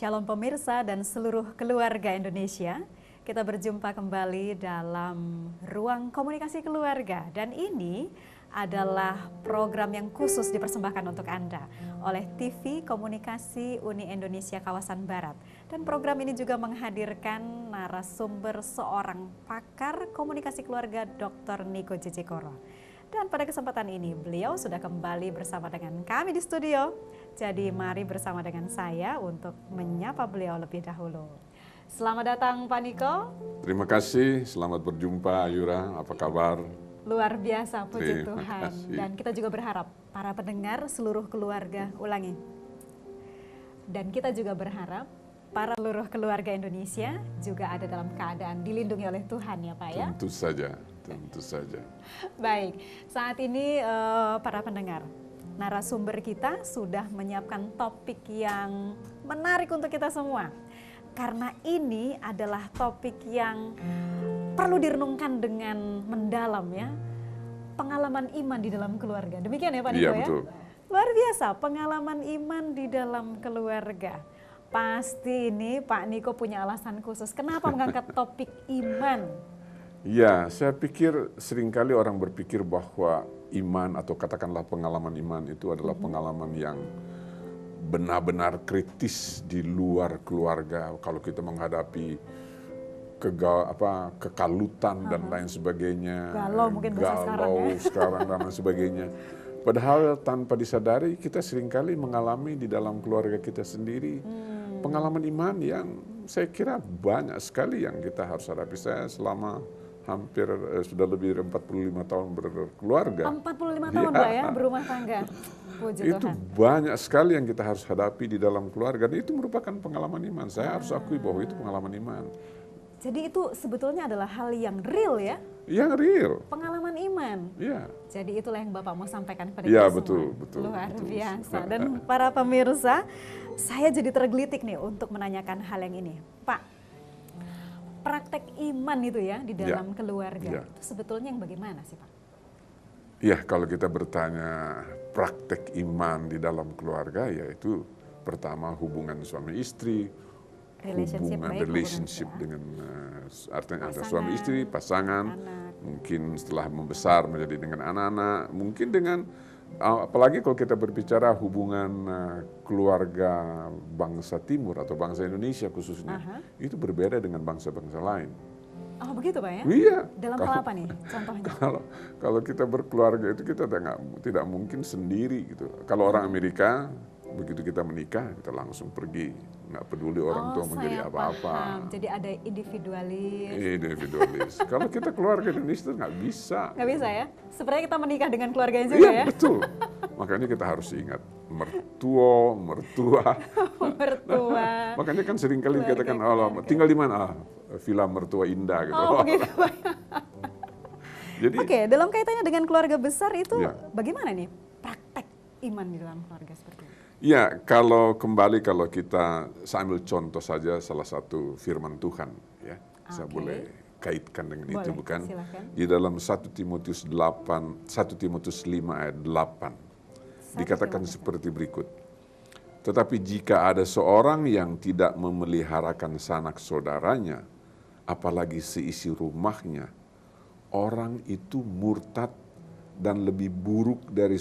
Shalom pemirsa dan seluruh keluarga Indonesia. Kita berjumpa kembali dalam ruang komunikasi keluarga. Dan ini adalah program yang khusus dipersembahkan untuk Anda oleh TV Komunikasi Uni Indonesia Kawasan Barat. Dan program ini juga menghadirkan narasumber seorang pakar komunikasi keluarga Dr. Niko Jejekoro. Dan pada kesempatan ini beliau sudah kembali bersama dengan kami di studio. Jadi mari bersama dengan saya untuk menyapa beliau lebih dahulu. Selamat datang Pak Niko. Terima kasih, selamat berjumpa Ayura, apa kabar? Luar biasa, puji Terima Tuhan. kasih. Dan kita juga berharap para pendengar seluruh keluarga, ulangi. Dan kita juga berharap para seluruh keluarga Indonesia juga ada dalam keadaan dilindungi oleh Tuhan ya Pak ya. Tentu saja, tentu saja. Baik, saat ini para pendengar, narasumber kita sudah menyiapkan topik yang menarik untuk kita semua. Karena ini adalah topik yang perlu direnungkan dengan mendalam ya. Pengalaman iman di dalam keluarga. Demikian ya Pak Niko Iya, ya? betul. Luar biasa, pengalaman iman di dalam keluarga. Pasti ini Pak Niko punya alasan khusus. Kenapa mengangkat topik iman? Ya, saya pikir seringkali orang berpikir bahwa iman atau katakanlah pengalaman iman itu adalah pengalaman yang benar-benar kritis di luar keluarga. Kalau kita menghadapi kekalutan dan lain sebagainya, Galau mungkin bahasa sekarang ya. sekarang dan lain sebagainya. Padahal tanpa disadari kita seringkali mengalami di dalam keluarga kita sendiri pengalaman iman yang saya kira banyak sekali yang kita harus hadapi. Saya selama hampir sudah lebih dari 45 tahun berkeluarga. 45 tahun Pak ya, berumah tangga. Puji Itu Tuhan. banyak sekali yang kita harus hadapi di dalam keluarga. Dan itu merupakan pengalaman iman. Saya harus akui bahwa itu pengalaman iman. Jadi itu sebetulnya adalah hal yang real ya, Yang real. pengalaman iman. Iya. Jadi itulah yang Bapak mau sampaikan kepada Iya, kita betul, semua. betul, Luar betul. biasa. Dan para pemirsa, saya jadi tergelitik nih untuk menanyakan hal yang ini. Pak, praktek iman itu ya di dalam keluarga, Ya. itu sebetulnya yang bagaimana sih Pak? Iya, kalau kita bertanya praktek iman di dalam keluarga, yaitu pertama hubungan suami istri, relationship dengan artinya ada suami istri, pasangan, anak. mungkin setelah membesar menjadi dengan anak-anak, mungkin dengan apalagi kalau kita berbicara hubungan keluarga bangsa Timur atau bangsa Indonesia khususnya, itu berbeda dengan bangsa-bangsa lain. Oh begitu Pak ya? Iya. Dalam hal apa nih contohnya? Kalau kita berkeluarga itu kita tidak mungkin sendiri gitu. Kalau orang Amerika begitu kita menikah kita langsung pergi, nggak peduli orang tua menjadi saya apa-apa. paham. Jadi ada individualis. Individualis. Kalau kita keluarga Indonesia itu nggak bisa. Nggak bisa ya? Sebenarnya kita menikah dengan keluarganya juga Iya ya? betul. Makanya kita harus ingat mertua. Mertua. Makanya kan seringkali dikatakan Allah tinggal di mana? Villa mertua indah gitu. Oh begitu. Jadi Oke, dalam kaitannya dengan keluarga besar itu Ya. bagaimana nih praktek iman di dalam keluarga seperti itu? ya, kalau kita saya ambil contoh saja salah satu firman Tuhan ya. Saya Oke. boleh kaitkan dengan Boleh, itu bukan? silakan. Di dalam 1 Timotius 5 ayat 8 dikatakan seperti berikut. Tetapi jika ada seorang yang tidak memeliharakan sanak saudaranya, apalagi seisi rumahnya, orang itu murtad dan lebih buruk dari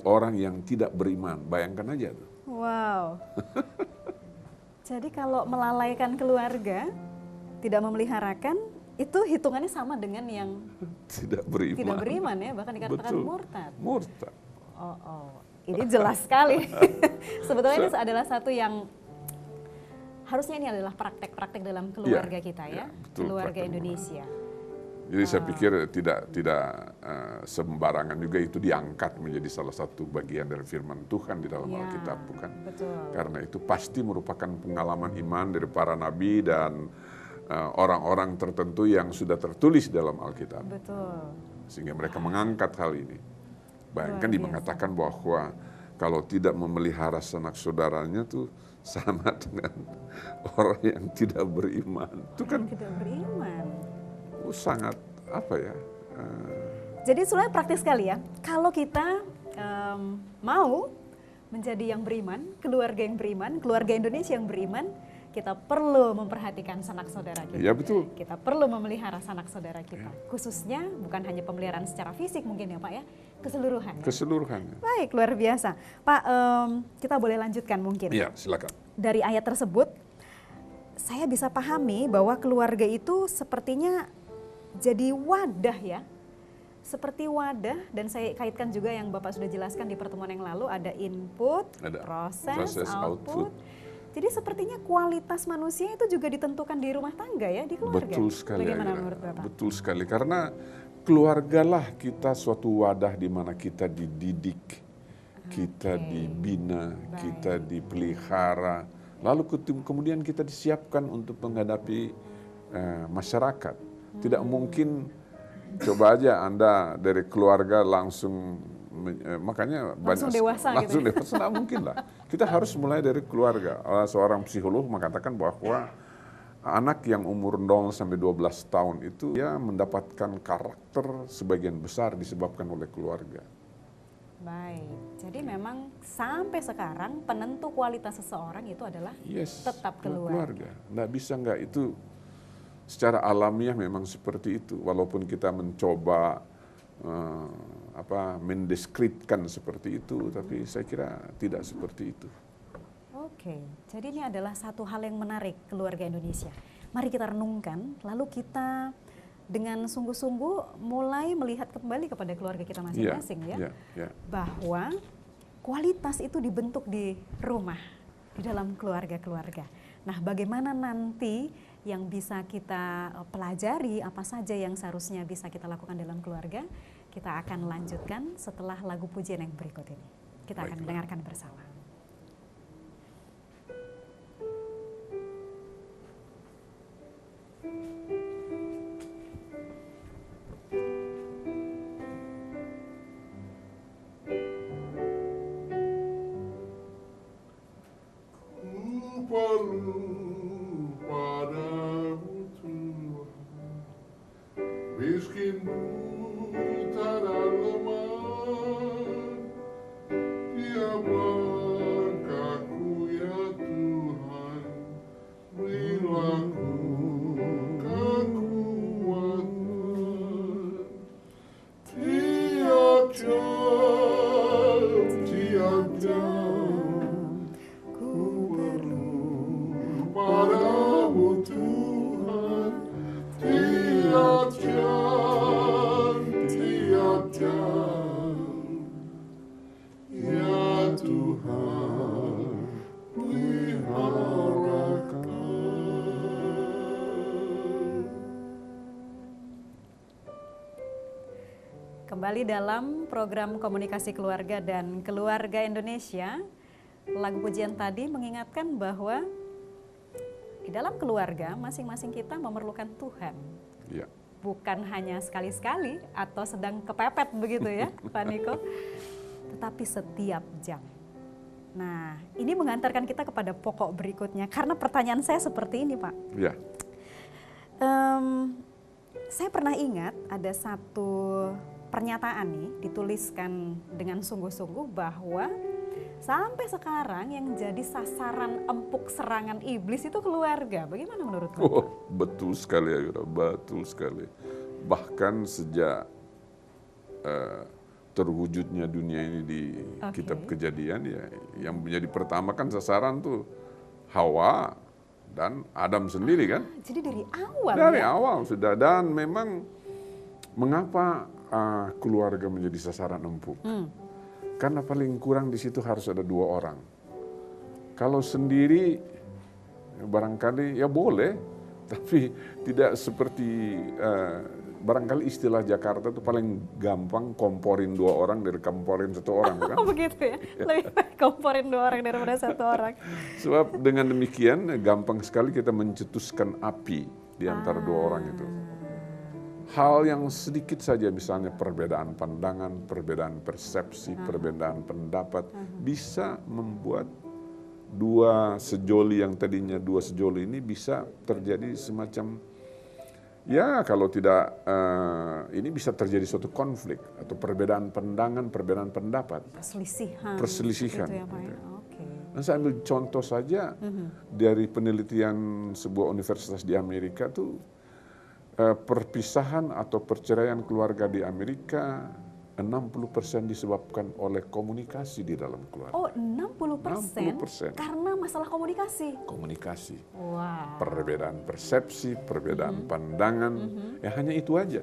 orang yang tidak beriman. Bayangkan aja tuh. Wow. Jadi kalau melalaikan keluarga, tidak memeliharakan, itu hitungannya sama dengan yang Tidak beriman. tidak beriman ya, bahkan dikatakan Betul. murtad. Murtad. Oh. Ini jelas sekali. Sebetulnya ini adalah satu yang harusnya ini adalah praktek-praktek dalam keluarga kita ya, betul, keluarga praktek Indonesia. Jadi saya pikir tidak sembarangan juga itu diangkat menjadi salah satu bagian dari firman Tuhan di dalam Ya, Alkitab, bukan? betul. Karena itu pasti merupakan pengalaman iman dari para nabi dan orang-orang tertentu yang sudah tertulis dalam Alkitab. Betul. Sehingga mereka mengangkat hal ini. Bayangkan Luar dia biasa. mengatakan bahwa kalau tidak memelihara sanak saudaranya tuh sama dengan orang yang tidak beriman. Itu kan Tidak beriman. sangat apa ya? Jadi sebenarnya praktis sekali ya. Kalau kita mau menjadi yang beriman, keluarga yang beriman, keluarga Indonesia yang beriman, kita perlu memperhatikan sanak saudara kita. Ya betul. Kita perlu memelihara sanak saudara kita. Khususnya bukan hanya pemeliharaan secara fisik mungkin ya Pak ya, keseluruhan. Keseluruhannya. Baik, luar biasa. Pak, kita boleh lanjutkan mungkin. Iya, silakan. Dari ayat tersebut, saya bisa pahami bahwa keluarga itu sepertinya jadi wadah ya. Seperti wadah, dan saya kaitkan juga yang Bapak sudah jelaskan di pertemuan yang lalu, ada input, Ada proses, output. Jadi sepertinya kualitas manusia itu juga ditentukan di rumah tangga ya, di keluarga. Betul sekali. Bagaimana Aira. menurut Bapak? Betul sekali, karena keluargalah kita suatu wadah di mana kita dididik, kita dibina, kita dipelihara, lalu kemudian kita disiapkan untuk menghadapi masyarakat. Tidak mungkin, coba aja Anda dari keluarga langsung makanya langsung banyak dewasa langsung gitu. dewasa, nggak mungkin lah. Kita harus mulai dari keluarga. Seorang psikolog mengatakan bahwa anak yang umur 0 sampai 12 tahun itu ya mendapatkan karakter sebagian besar disebabkan oleh keluarga. Baik, jadi memang sampai sekarang penentu kualitas seseorang itu adalah tetap keluarga. Nggak bisa nggak, itu secara alamiah memang seperti itu. Walaupun kita mencoba mendeskripsikan seperti itu, tapi saya kira tidak seperti itu. Oke, jadi ini adalah satu hal yang menarik keluarga Indonesia. Mari kita renungkan, lalu kita dengan sungguh-sungguh mulai melihat kembali kepada keluarga kita masing-masing ya. Bahwa kualitas itu dibentuk di rumah, di dalam keluarga-keluarga. Nah, bagaimana nanti yang bisa kita pelajari, apa saja yang seharusnya bisa kita lakukan dalam keluarga, kita akan lanjutkan setelah lagu pujian yang berikut ini. Kita akan mendengarkan bersama. Miskinmu tak ada lemah, tiap langkahku ya Tuhan, berilah ku kekuatan. Tiap jam, ku perlu padamu Tuhan. Tiap jam, ya Tuhan, peliharakan. Kembali dalam program Komunikasi Keluarga dan Keluarga Indonesia, lagu pujian tadi mengingatkan bahwa di dalam keluarga masing-masing kita memerlukan Tuhan. Ya. Bukan hanya sekali-sekali atau sedang kepepet begitu ya Pak Niko, tetapi setiap jam. Nah, ini mengantarkan kita kepada pokok berikutnya, karena pertanyaan saya seperti ini Pak. Ya. Saya pernah ingat ada satu pernyataan nih dituliskan dengan sungguh-sungguh bahwa sampai sekarang yang jadi sasaran empuk serangan iblis itu keluarga. Bagaimana menurut Bapak? Oh, betul sekali ya, betul sekali. Bahkan sejak terwujudnya dunia ini di kitab Kejadian ya, yang menjadi pertama kan sasaran tuh Hawa dan Adam sendiri kan. Jadi dari awal Dari ya? awal sudah, dan memang mengapa keluarga menjadi sasaran empuk? Karena paling kurang di situ harus ada 2 orang. Kalau sendiri barangkali ya boleh, tapi tidak seperti barangkali istilah Jakarta itu paling gampang komporin 2 orang dari komporin 1 orang. Kan? Oh begitu ya, lebih baik komporin 2 orang daripada 1 orang. Sebab dengan demikian gampang sekali kita mencetuskan api di antara 2 orang itu. Hal yang sedikit saja, misalnya perbedaan pandangan, perbedaan persepsi, perbedaan pendapat, bisa membuat 2 sejoli yang tadinya 2 sejoli ini bisa terjadi semacam Ya, kalau tidak, ini bisa terjadi suatu konflik atau perbedaan pandangan, perbedaan pendapat. Perselisihan. Itu ya, Pak, ya? Oke. Nah, saya ambil contoh saja dari penelitian sebuah universitas di Amerika tuh, perpisahan atau perceraian keluarga di Amerika 60% disebabkan oleh komunikasi di dalam keluarga. Oh, 60%? 60%. Karena masalah komunikasi? Komunikasi. Wow. Perbedaan persepsi, perbedaan pandangan, ya hanya itu aja.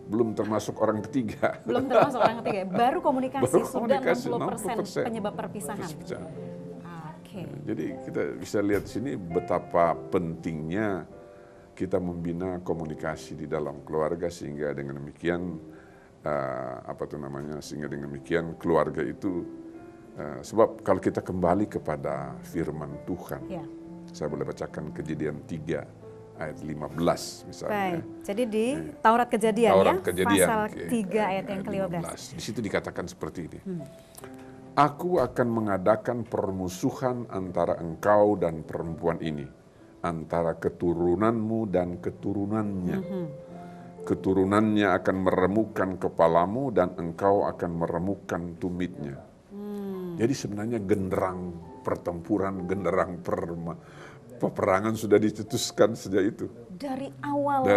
Belum termasuk orang ketiga. Belum termasuk orang ketiga, baru komunikasi Baru sudah komunikasi, 60% penyebab perpisahan. Perpecahan. Oke. Jadi kita bisa lihat di sini betapa pentingnya kita membina komunikasi di dalam keluarga sehingga dengan demikian sehingga dengan demikian keluarga itu sebab kalau kita kembali kepada firman Tuhan, Ya. saya boleh bacakan Kejadian 3 ayat 15 misalnya. Baik, jadi di Taurat Kejadian, Taurat ya, Kejadian, pasal oke. 3 ayat yang ke-15. Di situ dikatakan seperti ini. Aku akan mengadakan permusuhan antara engkau dan perempuan ini, antara keturunanmu dan keturunannya. Keturunannya akan meremukkan kepalamu dan engkau akan meremukkan tumitnya. Jadi sebenarnya genderang pertempuran, genderang peperangan sudah dicetuskan sejak itu. Dari awal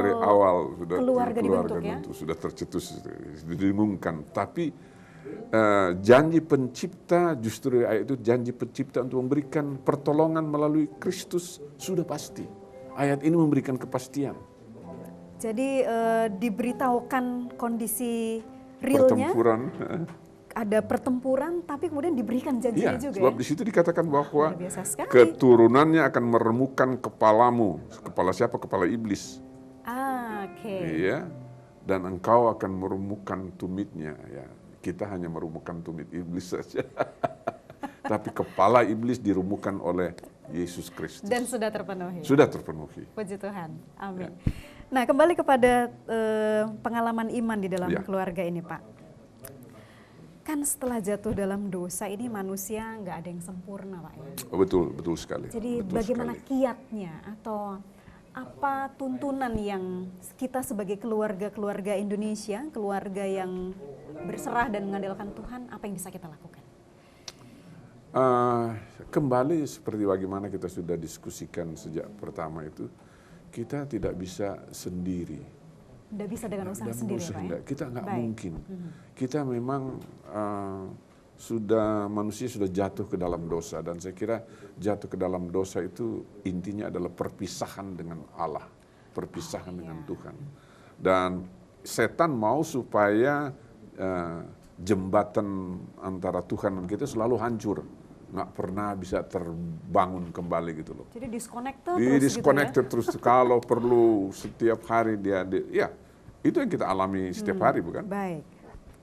Sudah keluarga dibentuk, ya? sudah tercetus, didengungkan. Tapi janji pencipta, justru ayat itu janji pencipta untuk memberikan pertolongan melalui Kristus sudah pasti. Ayat ini memberikan kepastian. Jadi diberitahukan kondisi realnya, Pertempuran. ada pertempuran, tapi kemudian diberikan janjinya Iya, juga, sebab ya? di situ dikatakan bahwa Luar biasa sekali. keturunannya akan meremukkan kepalamu. Kepala siapa? Kepala iblis. Oke. Iya. Dan engkau akan meremukkan tumitnya. Ya, kita hanya meremukkan tumit iblis saja. Tapi kepala iblis diremukkan oleh Yesus Kristus. Dan sudah terpenuhi. Sudah terpenuhi. Puji Tuhan. Amin. Ya. Nah, kembali kepada pengalaman iman di dalam Ya. keluarga ini, Pak. Kan setelah jatuh dalam dosa ini manusia nggak ada yang sempurna, Pak, ya. Oh, betul sekali. Jadi betul bagaimana sekali. kiatnya atau apa tuntunan yang kita sebagai keluarga Indonesia, keluarga yang berserah dan mengandalkan Tuhan, apa yang bisa kita lakukan? Kembali seperti bagaimana kita sudah diskusikan sejak pertama itu, kita tidak bisa sendiri. Tidak bisa dengan usaha Dan sendiri, usaha Pak, ya? enggak. Kita nggak Baik. mungkin. Kita memang manusia sudah jatuh ke dalam dosa, dan saya kira jatuh ke dalam dosa itu intinya adalah perpisahan dengan Allah, perpisahan dengan Tuhan. Dan setan mau supaya jembatan antara Tuhan dan kita selalu hancur, nggak pernah bisa terbangun kembali gitu loh. Jadi disconnected terus Disconnected gitu, terus, kalau perlu setiap hari ya itu yang kita alami setiap hari, bukan? ya? Baik.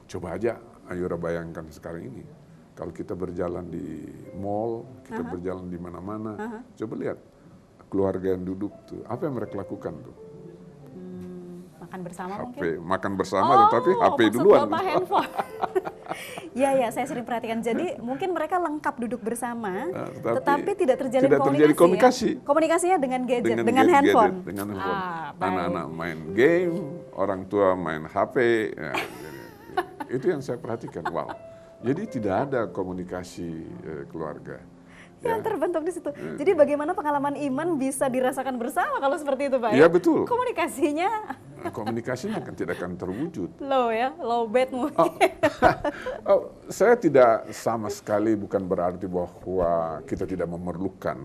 Coba aja Ayura bayangkan sekarang ini, kalau kita berjalan di mall, kita berjalan di mana-mana, coba lihat keluarga yang duduk tuh, apa yang mereka lakukan tuh? Makan bersama HP, mungkin? makan bersama, tetapi HP maksud duluan. Bapak handphone. Ya, saya sering perhatikan. Jadi mungkin mereka lengkap duduk bersama, tetapi tidak terjalin komunikasi. Ya? Komunikasinya dengan gadget, dengan gadget, handphone. dengan handphone. Baik. Anak-anak main game, orang tua main HP. Ya, itu yang saya perhatikan. Wow. Jadi tidak ada komunikasi keluarga. Yang terbentuk di situ. Jadi bagaimana pengalaman iman bisa dirasakan bersama kalau seperti itu, Pak? Iya, betul. Komunikasinya Komunikasinya tidak akan terwujud. low bad mungkin. Saya tidak sama sekali, bukan berarti bahwa kita tidak memerlukan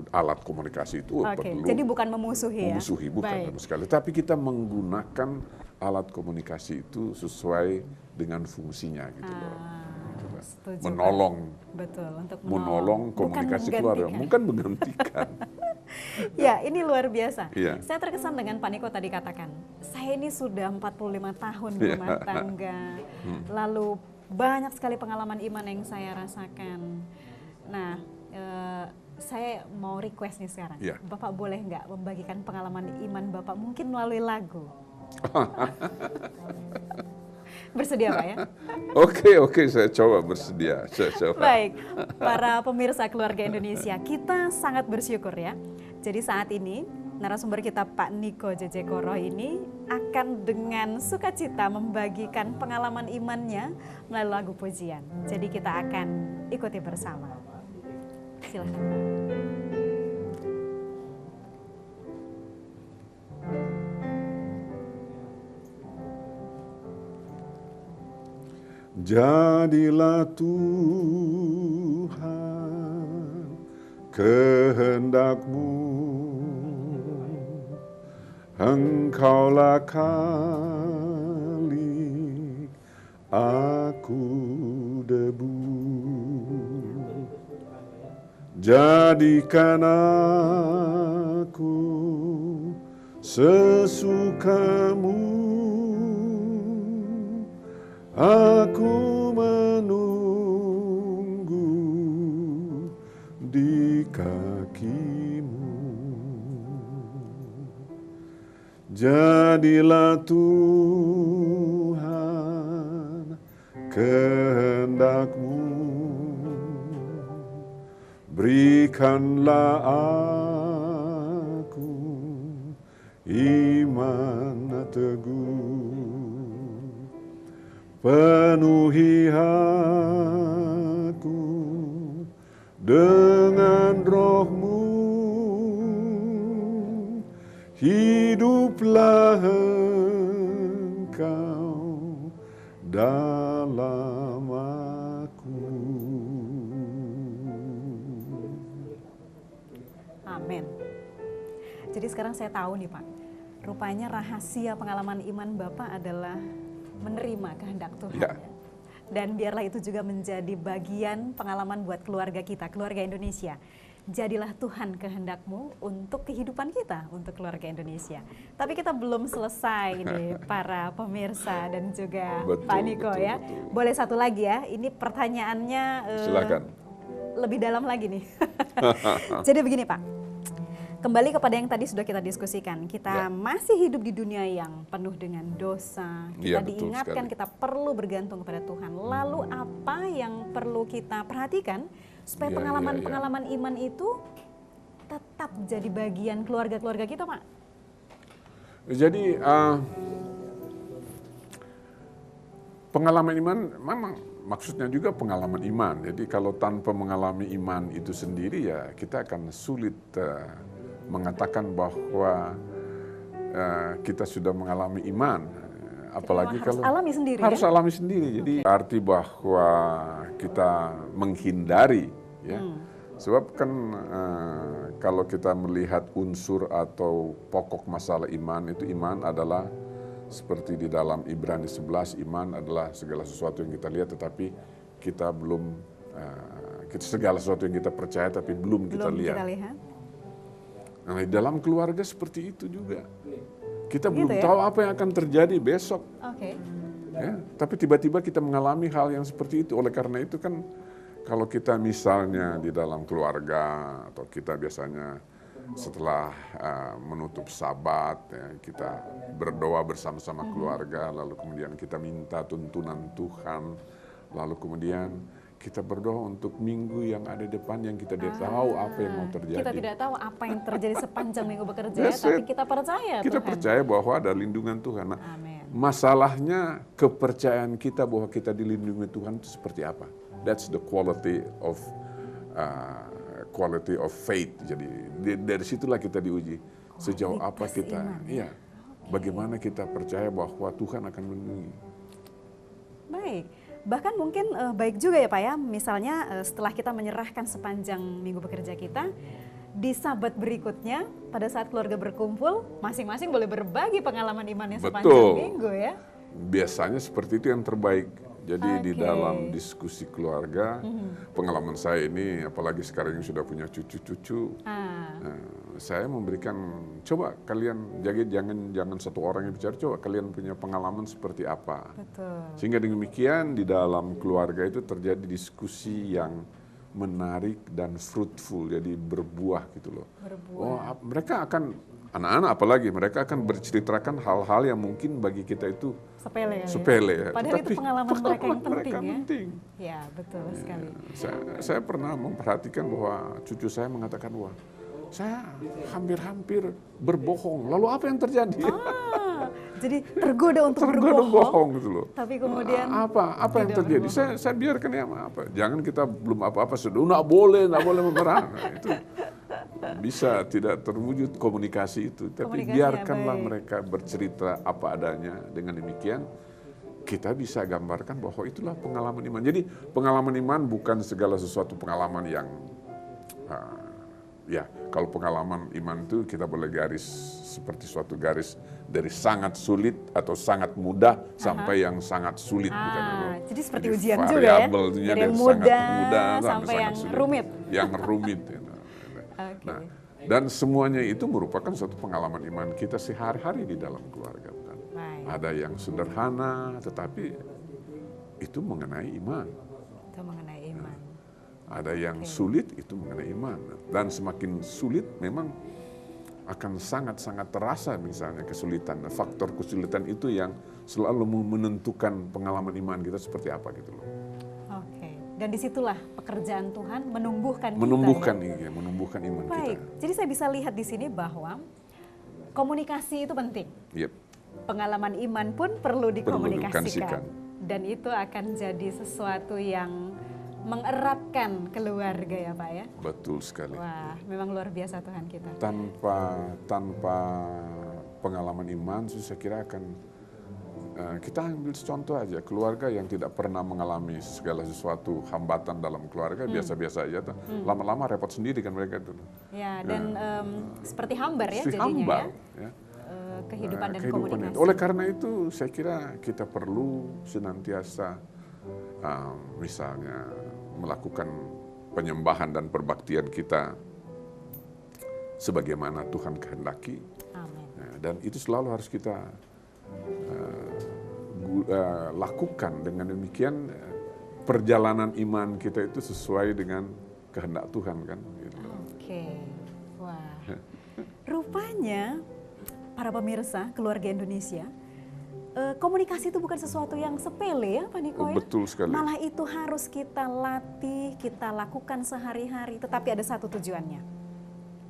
alat komunikasi itu. Oke, perlu. jadi bukan memusuhi ya? Memusuhi, bukan Baik. sama sekali. Tapi kita menggunakan alat komunikasi itu sesuai dengan fungsinya gitu loh. Setuju, Menolong. Pak. Betul, untuk Menolong komunikasi bukan keluarga, menggantikan. bukan menggantikan. Ya, ini luar biasa. Iya. Saya terkesan dengan Pak Niko tadi katakan, saya ini sudah 45 tahun Iya. berumah tangga, lalu banyak sekali pengalaman iman yang saya rasakan. Nah, saya mau request nih sekarang, Iya. Bapak boleh nggak membagikan pengalaman iman Bapak mungkin melalui lagu? Bersedia, Pak, ya? Oke, saya coba bersedia. Saya coba. Baik, para pemirsa keluarga Indonesia, kita sangat bersyukur ya. Jadi saat ini narasumber kita Pak Niko JJ Koro ini akan dengan sukacita membagikan pengalaman imannya melalui lagu pujian. Jadi kita akan ikuti bersama. Silahkan Pak. Jadilah Tuhan kehendak-Mu, Engkaulah Khalik, aku debu. Jadikan aku sesuka-Mu, aku menunggu di kaki-Mu. Jadilah Tuhan kehendak-Mu, berikanlah aku iman teguh, penuhi aku dengan Roh-Mu, hiduplah Engkau dalam aku. Amin. Jadi sekarang saya tahu nih Pak, rupanya rahasia pengalaman iman Bapak adalah menerima kehendak Tuhan. Ya. Dan biarlah itu juga menjadi bagian pengalaman buat keluarga kita, keluarga Indonesia. Jadilah Tuhan kehendak-Mu untuk kehidupan kita, untuk keluarga Indonesia. Tapi kita belum selesai nih para pemirsa dan juga Betul, Pak Niko betul, ya. betul. Boleh satu lagi ya, ini pertanyaannya Silakan. lebih dalam lagi nih. Jadi begini Pak, kembali kepada yang tadi sudah kita diskusikan, kita Ya. masih hidup di dunia yang penuh dengan dosa. Kita Iya, betul diingatkan sekali. kita perlu bergantung kepada Tuhan. Lalu apa yang perlu kita perhatikan supaya Iya, pengalaman-pengalaman iman itu tetap jadi bagian keluarga-keluarga kita, Pak? Jadi pengalaman iman memang maksudnya juga pengalaman iman. Jadi kalau tanpa mengalami iman itu sendiri ya kita akan sulit mengatakan bahwa kita sudah mengalami iman. Apalagi harus kalau alami sendiri, harus ya? alami sendiri. Jadi arti bahwa kita menghindari, ya. Sebab kan kalau kita melihat unsur atau pokok masalah iman itu, iman adalah seperti di dalam Ibrani 11, iman adalah segala sesuatu yang kita lihat tetapi kita belum segala sesuatu yang kita percaya tapi belum kita lihat. Nah, di dalam keluarga seperti itu juga. Kita belum ya? tahu apa yang akan terjadi besok. Oke. Ya, tapi tiba-tiba kita mengalami hal yang seperti itu. Oleh karena itu kan kalau kita misalnya di dalam keluarga atau kita biasanya setelah menutup Sabat, ya, kita berdoa bersama-sama keluarga, lalu kemudian kita minta tuntunan Tuhan, lalu kemudian kita berdoa untuk minggu yang ada depan yang kita tidak tahu apa yang mau terjadi. Kita tidak tahu apa yang terjadi sepanjang minggu bekerja, That's tapi it. kita percaya Kita Tuhan. percaya bahwa ada lindungan Tuhan. Nah, Amin. masalahnya kepercayaan kita bahwa kita dilindungi Tuhan itu seperti apa? That's the quality of faith. Jadi dari situlah kita diuji. Sejauh apa Kualitas kita, iman. iya, bagaimana kita percaya bahwa Tuhan akan melindungi. Baik, bahkan mungkin baik juga ya Pak ya, misalnya setelah kita menyerahkan sepanjang minggu bekerja kita, di Sabat berikutnya pada saat keluarga berkumpul, masing-masing boleh berbagi pengalaman imannya sepanjang Betul. minggu ya. Biasanya seperti itu yang terbaik. Jadi di Oke. dalam diskusi keluarga, pengalaman saya ini, apalagi sekarang yang sudah punya cucu-cucu, saya memberikan, coba kalian jangan satu orang yang bicara, coba kalian punya pengalaman seperti apa. Betul. Sehingga demikian di dalam keluarga itu terjadi diskusi yang menarik dan fruitful, jadi berbuah gitu loh. Oh, mereka akan, anak-anak apalagi, mereka akan berceritakan hal-hal yang mungkin bagi kita itu Sepele kali ya. sepele. Padahal itu pengalaman mereka yang penting mereka ya. penting. Ya, betul sekali. Saya pernah memperhatikan bahwa cucu saya mengatakan, wah saya hampir-hampir berbohong. Lalu apa yang terjadi? Jadi tergoda untuk Tergoda berbohong, bohong gitu loh. tapi kemudian Apa yang tidak terjadi? berbohong. Saya biarkan ya apa. Jangan kita belum apa-apa sudah nggak boleh memerang. Nah, itu bisa tidak terwujud komunikasi itu. Tapi Komunikasi biarkanlah baik. mereka bercerita apa adanya. Dengan demikian kita bisa gambarkan bahwa itulah pengalaman iman. Jadi pengalaman iman bukan segala sesuatu pengalaman yang ya, kalau pengalaman iman itu kita boleh garis seperti suatu garis dari sangat sulit atau sangat mudah sampai yang sangat sulit. Bukan itu. Jadi seperti ujian juga ya, variabelnya dari yang sangat mudah sampai sangat yang sulit. rumit. Yang rumit. Ya. Oke. Nah, dan semuanya itu merupakan suatu pengalaman iman kita sehari-hari di dalam keluarga. Bukan? Baik. Ada yang sederhana, tetapi itu mengenai iman. Itu mengenai iman. Ada yang sulit, itu mengenai iman. Dan semakin sulit memang akan sangat-sangat terasa misalnya kesulitan. Faktor kesulitan itu yang selalu menentukan pengalaman iman kita seperti apa gitu loh. Oke. Dan disitulah pekerjaan Tuhan menumbuhkan kita. Menumbuhkan iman Baik. kita. Jadi saya bisa lihat di sini bahwa komunikasi itu penting. Yep. Pengalaman iman pun perlu dikomunikasikan. dikomunikasikan. Dan itu akan jadi sesuatu yang mengeratkan keluarga ya Pak ya. Betul sekali. Wah, memang luar biasa Tuhan kita. Tanpa pengalaman iman, saya kira akan kita ambil contoh aja keluarga yang tidak pernah mengalami segala sesuatu hambatan dalam keluarga biasa-biasa aja. Lama-lama repot sendiri kan mereka itu. Ya, dan seperti hambar ya Si jadinya hambar, ya. ya. Kehidupan dan Kehidupan komunikasi. itu. Oleh karena itu saya kira kita perlu senantiasa misalnya melakukan penyembahan dan perbaktian kita sebagaimana Tuhan kehendaki. Amin. Dan itu selalu harus kita lakukan. Dengan demikian perjalanan iman kita itu sesuai dengan kehendak Tuhan kan. Gitu. Oke, wah. Rupanya para pemirsa keluarga Indonesia, komunikasi itu bukan sesuatu yang sepele ya Pak Niko ya. Betul sekali. Malah itu harus kita latih, kita lakukan sehari-hari. Tetapi ada satu tujuannya,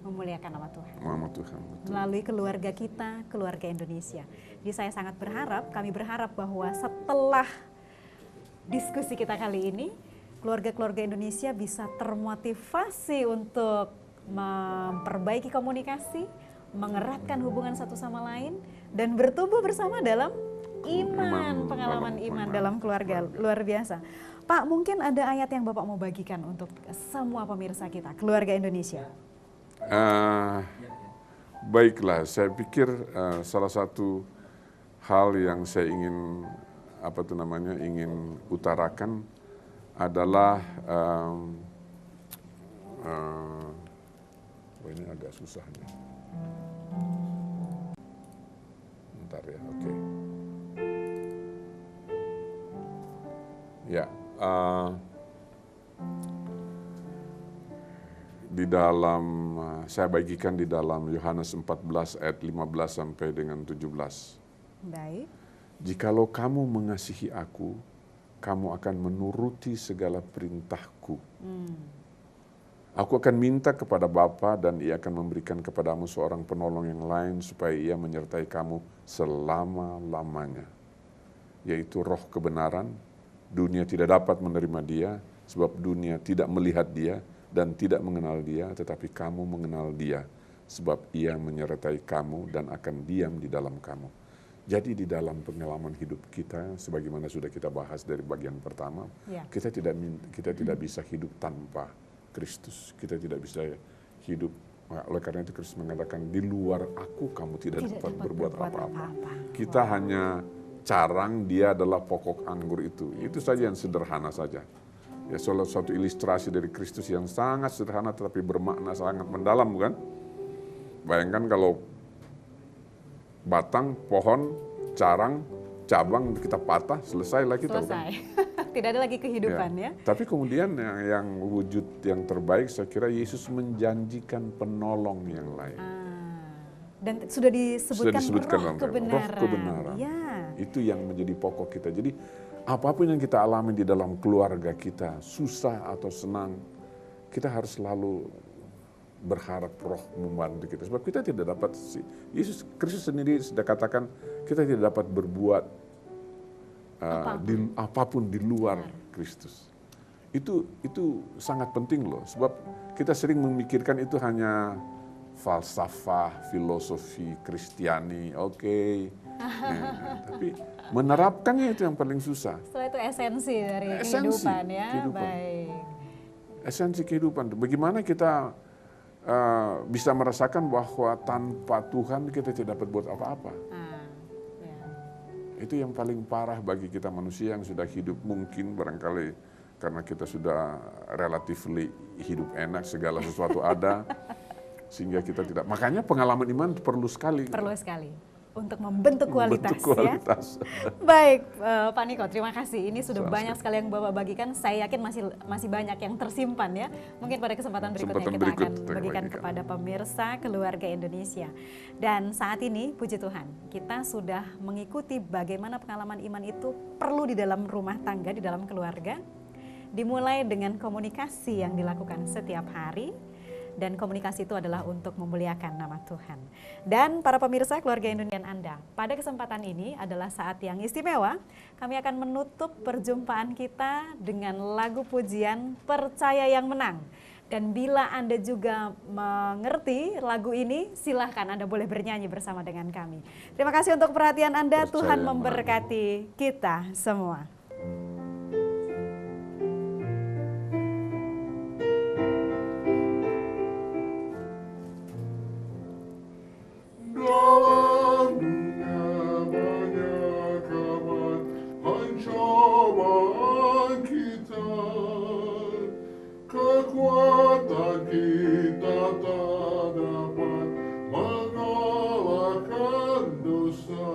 memuliakan nama Tuhan. Nama Tuhan. Betul. Melalui keluarga kita, keluarga Indonesia. Jadi saya sangat berharap, kami berharap bahwa setelah diskusi kita kali ini, keluarga-keluarga Indonesia bisa termotivasi untuk memperbaiki komunikasi, mengeratkan hubungan satu sama lain, dan bertumbuh bersama dalam iman, pengalaman iman dalam keluarga. Luar biasa. Pak, mungkin ada ayat yang Bapak mau bagikan untuk semua pemirsa kita, keluarga Indonesia. Baiklah, saya pikir salah satu hal yang saya ingin ingin utarakan adalah ini agak susah nih. Bentar ya, oke. Ya, di dalam saya bagikan di dalam Yohanes 14 ayat 15 sampai dengan 17. Baik. Jikalau kamu mengasihi aku, kamu akan menuruti segala perintahku. Aku akan minta kepada Bapa dan Ia akan memberikan kepadamu seorang penolong yang lain supaya Ia menyertai kamu selama-lamanya. Yaitu roh kebenaran. Dunia tidak dapat menerima Dia sebab dunia tidak melihat Dia dan tidak mengenal Dia, tetapi kamu mengenal Dia sebab Ia menyertai kamu dan akan diam di dalam kamu. Jadi di dalam pengalaman hidup kita, sebagaimana sudah kita bahas dari bagian pertama, kita tidak bisa hidup tanpa Kristus. Kita tidak bisa hidup, oleh karena itu Kristus mengatakan, di luar aku kamu tidak dapat berbuat apa-apa. Kita hanya carang, Dia adalah pokok anggur itu. Itu saja yang sederhana saja. Ya, salah satu ilustrasi dari Kristus yang sangat sederhana tetapi bermakna sangat mendalam, bukan? Bayangkan kalau batang, pohon, carang, cabang kita patah, selesailah kita. Selesai. Tidak ada lagi kehidupan ya. Tapi kemudian yang wujud yang terbaik saya kira Yesus menjanjikan penolong yang lain. Dan sudah disebutkan roh kebenaran. Roh kebenaran. Ya. Itu yang menjadi pokok kita. Jadi apapun yang kita alami di dalam keluarga kita, susah atau senang, kita harus selalu berharap Roh membantu kita. Sebab kita tidak dapat, Yesus Kristus sendiri sudah katakan kita tidak dapat berbuat apapun di luar Kristus. Itu sangat penting loh, sebab kita sering memikirkan itu hanya falsafah, filosofi Kristiani, tapi menerapkannya itu yang paling susah. Setelah itu esensi dari kehidupan ya. Kehidupan. Baik. Esensi kehidupan. Bagaimana kita bisa merasakan bahwa tanpa Tuhan kita tidak dapat buat apa-apa. Ya. Itu yang paling parah bagi kita manusia yang sudah hidup, mungkin barangkali karena kita sudah relatively hidup enak, segala sesuatu ada, sehingga kita tidak. Makanya pengalaman iman perlu sekali. Perlu sekali untuk membentuk kualitas. Kualitas. Ya. Baik, Pak Niko, terima kasih. Ini sudah banyak sekali yang Bapak bagikan. Saya yakin masih banyak yang tersimpan ya. Mungkin pada kesempatan berikutnya kita akan bagikan kepada pemirsa keluarga Indonesia. Dan saat ini, puji Tuhan, kita sudah mengikuti bagaimana pengalaman iman itu perlu di dalam rumah tangga, di dalam keluarga. Dimulai dengan komunikasi yang dilakukan setiap hari. Dan komunikasi itu adalah untuk memuliakan nama Tuhan. Dan para pemirsa keluarga Indonesia Anda, pada kesempatan ini adalah saat yang istimewa. Kami akan menutup perjumpaan kita dengan lagu pujian Percaya Yang Menang. Dan bila Anda juga mengerti lagu ini, silahkan Anda boleh bernyanyi bersama dengan kami. Terima kasih untuk perhatian Anda. Tuhan memberkati kita semua. Dalam dunia banyak amat pencobaan kita, kekuatan kita tak dapat mengalahkan dosa.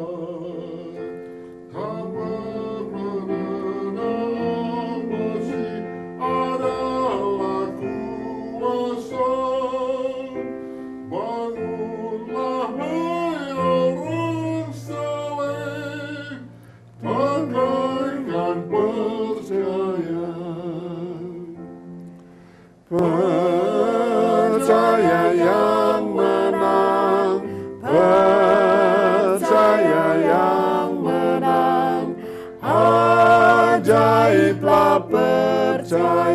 Tanpa mengenal masih adalah kuasa. Bangunlah hai orang saleh, pakaikan percaya. Percaya yang menang, percaya yang menang, ajaiblah percaya.